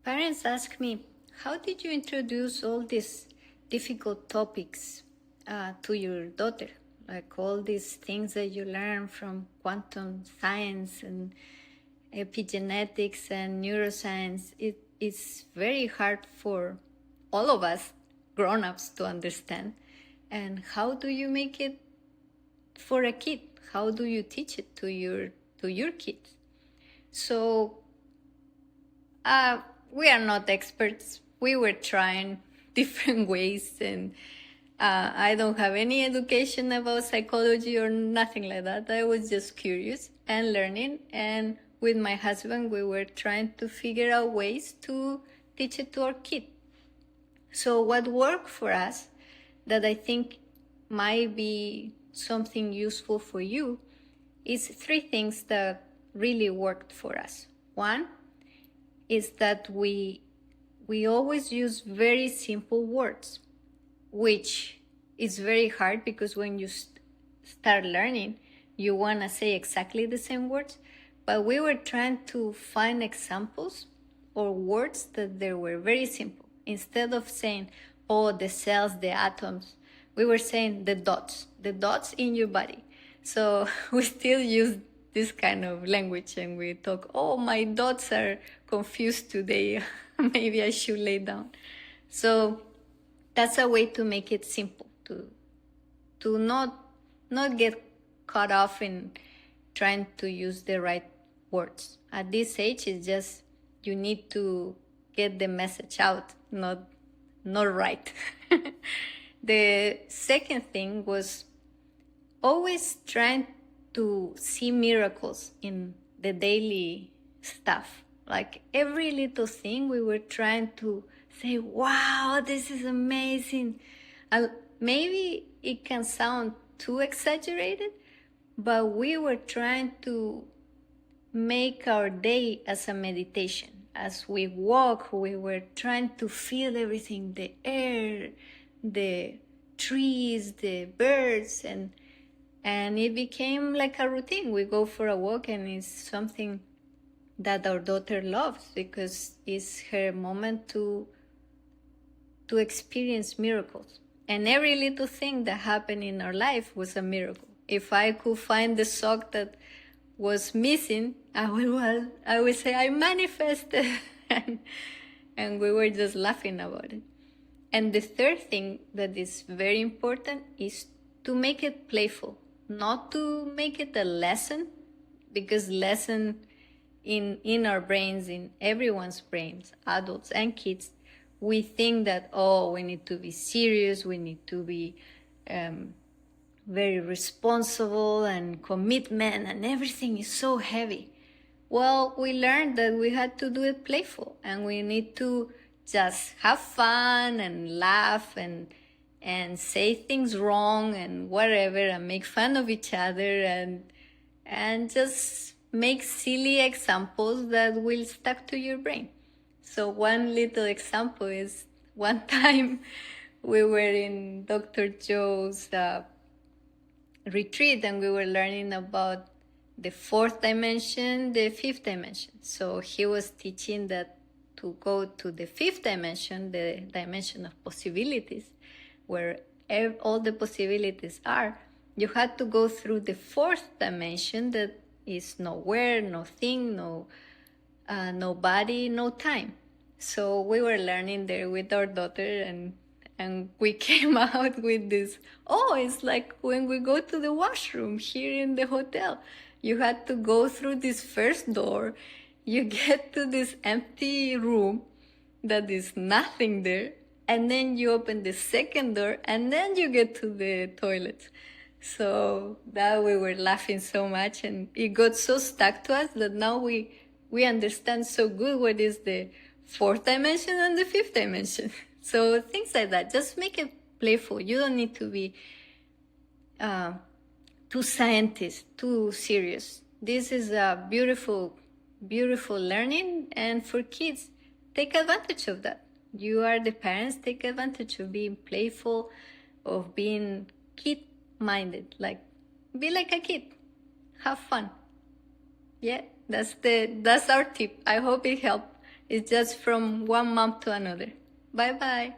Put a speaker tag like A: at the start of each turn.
A: Parents ask me, how did you introduce all these difficult topics to your daughter? Like all these things that you learn from quantum science and epigenetics and neuroscience. It is very hard for all of us grown-ups to understand. And how do you make it for a kid? How do you teach it to your kids? So we are not experts. We were trying different ways, and I don't have any education about psychology or nothing like that. I was just curious and learning, and with my husband, we were trying to figure out ways to teach it to our kid. So what worked for us that I think might be something useful for you is 3 things that really worked for us. One is that we always use very simple words, which is very hard because when you start learning, you want to say exactly the same words. But we were trying to find examples or words that they were very simple. Instead of saying, oh, the cells, the atoms, we were saying the dots in your body. So we still use this kind of language, and we talk, oh, my dots are confused today. Maybe I should lay down. So that's a way to make it simple, to not get caught off in trying to use the right words. At this age, it's just you need to get the message out, not right. The second thing was always trying to see miracles in the daily stuff. Like every little thing, we were trying to say, wow, this is amazing. Maybe it can sound too exaggerated, but we were trying to make our day as a meditation. As we walk, we were trying to feel everything, the air, the trees, the birds, and it became like a routine. We go for a walk, and it's something that our daughter loves because it's her moment to experience miracles. And every little thing that happened in our life was a miracle. If I could find the sock that was missing, I would say I manifested. And we were just laughing about it. And the third thing that is very important is to make it playful, not to make it a lesson, because lesson in our brains, in everyone's brains, adults and kids, we think that, oh, we need to be serious, we need to be very responsible, and commitment, and everything is so heavy. Well, we learned that we had to do it playful, and we need to just have fun and laugh and say things wrong and whatever, and make fun of each other, and just make silly examples that will stuck to your brain. So one little example is one time we were in Dr. Joe's retreat, and we were learning about the 4th dimension, the 5th dimension. So he was teaching that to go to the 5th dimension, the dimension of possibilities, where all the possibilities are, you had to go through the 4th dimension that is nowhere, no thing, no body, no time. So we were learning there with our daughter, and we came out with this, oh, it's like when we go to the washroom here in the hotel. You had to go through this first door, you get to this empty room that is nothing there, and then you open the second door, and then you get to the toilet. So that we were laughing so much, and it got so stuck to us that now we understand so good what is the 4th dimension and the 5th dimension. So things like that, just make it playful. You don't need to be too scientist, too serious. This is a beautiful, beautiful learning, and for kids, take advantage of that. You are the parents, take advantage of being playful, of being kid-minded, like be like a kid, have fun. Yeah, that's our tip. I hope it helped. It's just from one month to another. Bye bye.